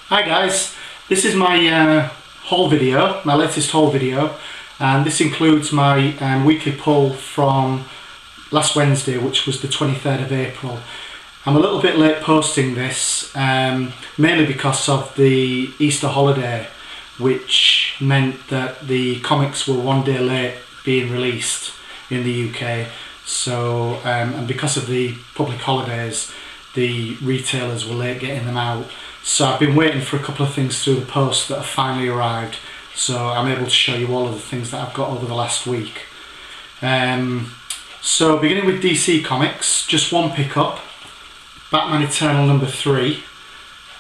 Hi guys, this is my haul video, my latest haul video, and this includes my weekly pull from last Wednesday, which was the 23rd of April. I'm a little bit late posting this, mainly because of the Easter holiday, which meant that the comics were one day late being released in the UK. So, and because of the public holidays, the retailers were late getting them out. So I've been waiting for a couple of things through the post that have finally arrived. So I'm able to show you all of the things that I've got over the last week. So beginning with DC Comics, just one pickup, Batman Eternal number 3.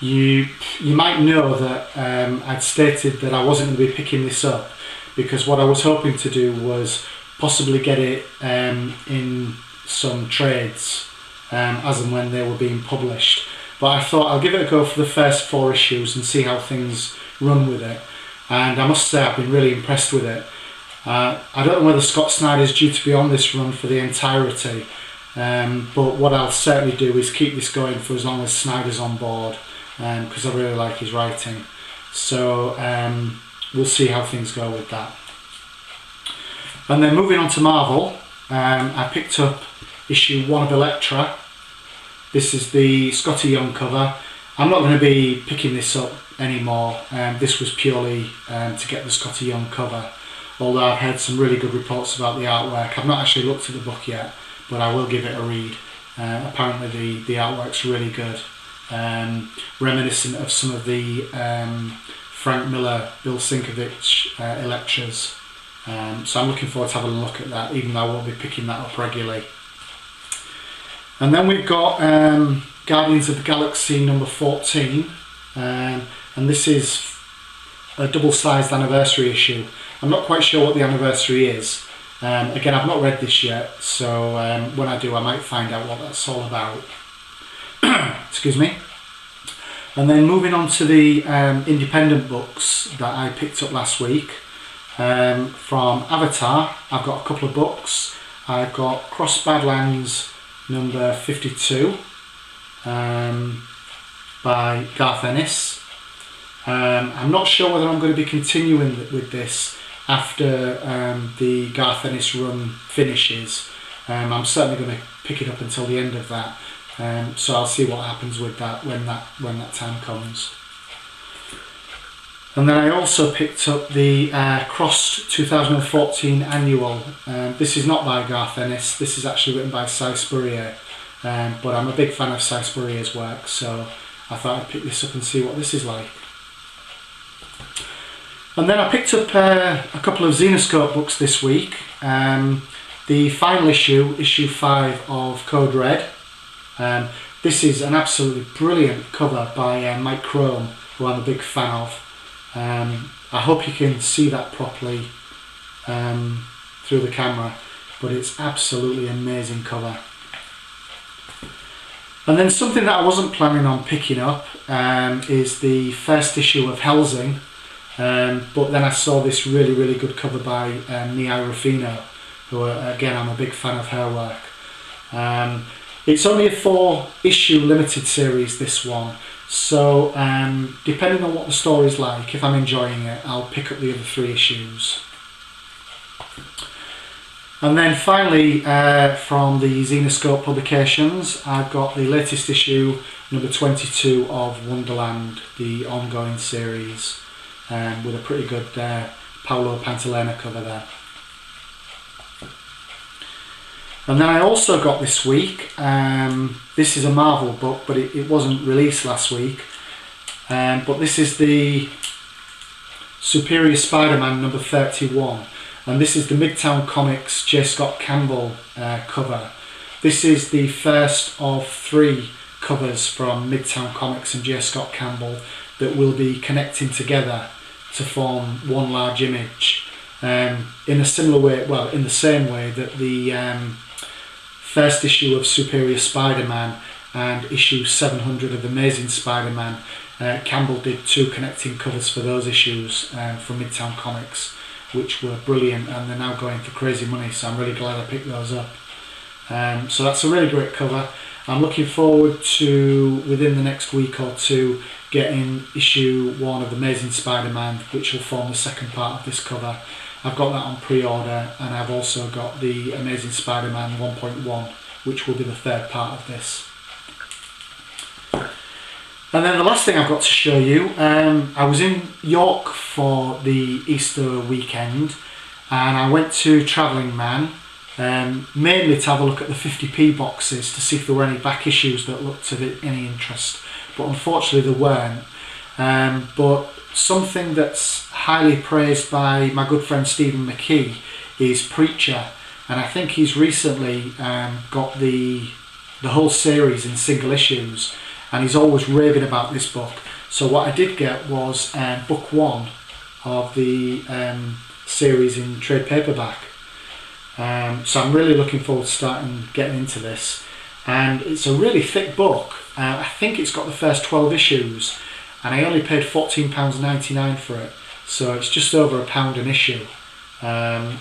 You might know that I'd stated that I wasn't going to be picking this up because what I was hoping to do was possibly get it in some trades as and when they were being published. But I thought I'll give it a go for the first 4 issues and see how things run with it. And I must say I've been really impressed with it. I don't know whether Scott Snyder's due to be on this run for the entirety, but what I'll certainly do is keep this going for as long as Snyder's on board, because I really like his writing. So we'll see how things go with that. And then moving on to Marvel, I picked up issue 1 of Elektra. This is the Skottie Young cover. I'm not going to be picking this up anymore. This was purely to get the Skottie Young cover, although I've heard some really good reports about the artwork. I've not actually looked at the book yet, but I will give it a read. Apparently the artwork's really good, reminiscent of some of the Frank Miller, Bill Sienkiewicz Elektras. So I'm looking forward to having a look at that, even though I won't be picking that up regularly. And then we've got Guardians of the Galaxy number 14, and this is a double-sized anniversary issue. I'm not quite sure what the anniversary is. Again, I've not read this yet, so when I do I might find out what that's all about. Excuse me. And then moving on to the independent books that I picked up last week. From Avatar, I've got a couple of books. I've got Cross Badlands number 52 by Garth Ennis. I'm not sure whether I'm going to be continuing with this after the Garth Ennis run finishes. I'm certainly going to pick it up until the end of that, so I'll see what happens with that when that time comes. And then I also picked up the Crossed 2014 annual. This is not by Garth Ennis, this is actually written by Si Spurrier, but I'm a big fan of Si Spurrier's work, so I thought I'd pick this up and see what this is like. And then I picked up a couple of Zenescope books this week. The final issue, issue 5 of Code Red. This is an absolutely brilliant cover by Mike Crone, who I'm a big fan of. I hope you can see that properly through the camera, but it's absolutely amazing cover. And then something that I wasn't planning on picking up is the first issue of Helsing, but then I saw this really good cover by Mia Ruffino, who again I'm a big fan of her work. It's only a 4-issue limited series, this one. So depending on what the story's like, if I'm enjoying it, I'll pick up the other 3 issues. And then finally, from the Zenescope publications, I've got the latest issue, number 22 of Wonderland, the ongoing series, with a pretty good Paolo Pantalena cover there. And then I also got this week, this is a Marvel book, but it wasn't released last week, but this is the Superior Spider-Man number 31, and this is the Midtown Comics J. Scott Campbell cover. This is the first of 3 covers from Midtown Comics and J. Scott Campbell that will be connecting together to form one large image, in a similar way, well, in the same way that the first issue of Superior Spider-Man and issue 700 of Amazing Spider-Man, Campbell did 2 connecting covers for those issues from Midtown Comics, which were brilliant, and they're now going for crazy money, so I'm really glad I picked those up. So that's a really great cover. I'm looking forward to, within the next week or 2, getting issue 1 of Amazing Spider-Man, which will form the second part of this cover. I've got that on pre-order, and I've also got the Amazing Spider-Man 1.1, which will be the third part of this. And then the last thing I've got to show you, I was in York for the Easter weekend, and I went to Travelling Man, mainly to have a look at the 50p boxes to see if there were any back issues that looked of any interest, but unfortunately there weren't. But something that's highly praised by my good friend Stephen McKee is Preacher, and I think he's recently got the whole series in single issues, and he's always raving about this book. So what I did get was book 1 of the series in trade paperback. So I'm really looking forward to getting into this, and it's a really thick book. I think it's got the first 12 issues, and I only paid £14.99 for it, so it's just over £1 an issue.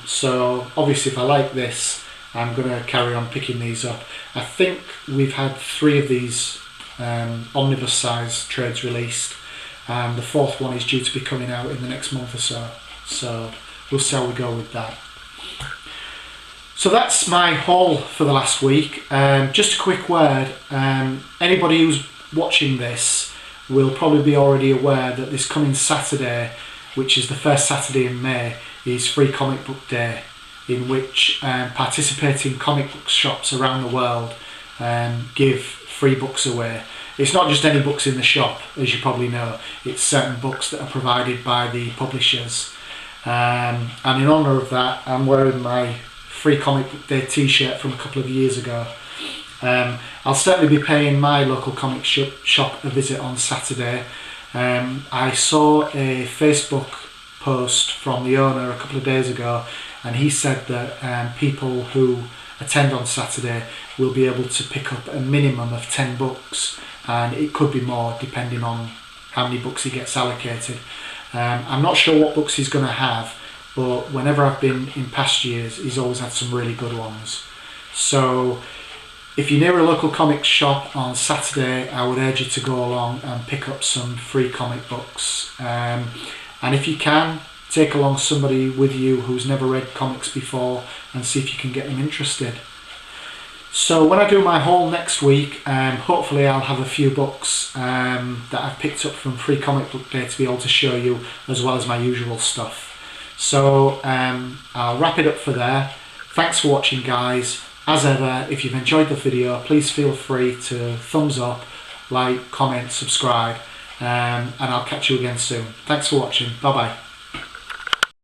So obviously if I like this, I'm going to carry on picking these up. I think we've had 3 of these omnibus size trades released, and the 4th one is due to be coming out in the next month or so, so we'll see how we go with that. So that's my haul for the last week. Just a quick word, anybody who's watching this will probably be already aware that this coming Saturday, which is the first Saturday in May, is Free Comic Book Day, in which participating comic book shops around the world give free books away. It's not just any books in the shop, as you probably know, it's certain books that are provided by the publishers. And in honour of that, I'm wearing my Free Comic Book Day t-shirt from a couple of years ago. I'll certainly be paying my local comic shop a visit on Saturday. I saw a Facebook post from the owner a couple of days ago, and he said that people who attend on Saturday will be able to pick up a minimum of 10 books, and it could be more depending on how many books he gets allocated. I'm not sure what books he's going to have, but whenever I've been in past years, he's always had some really good ones. So if you're near a local comic shop on Saturday, I would urge you to go along and pick up some free comic books. And if you can, take along somebody with you who's never read comics before and see if you can get them interested. So when I do my haul next week, hopefully I'll have a few books that I've picked up from Free Comic Book Day to be able to show you, as well as my usual stuff. So I'll wrap it up for there. Thanks for watching, guys. As ever, if you've enjoyed the video, please feel free to thumbs up, like, comment, subscribe, and I'll catch you again soon. Thanks for watching. Bye bye.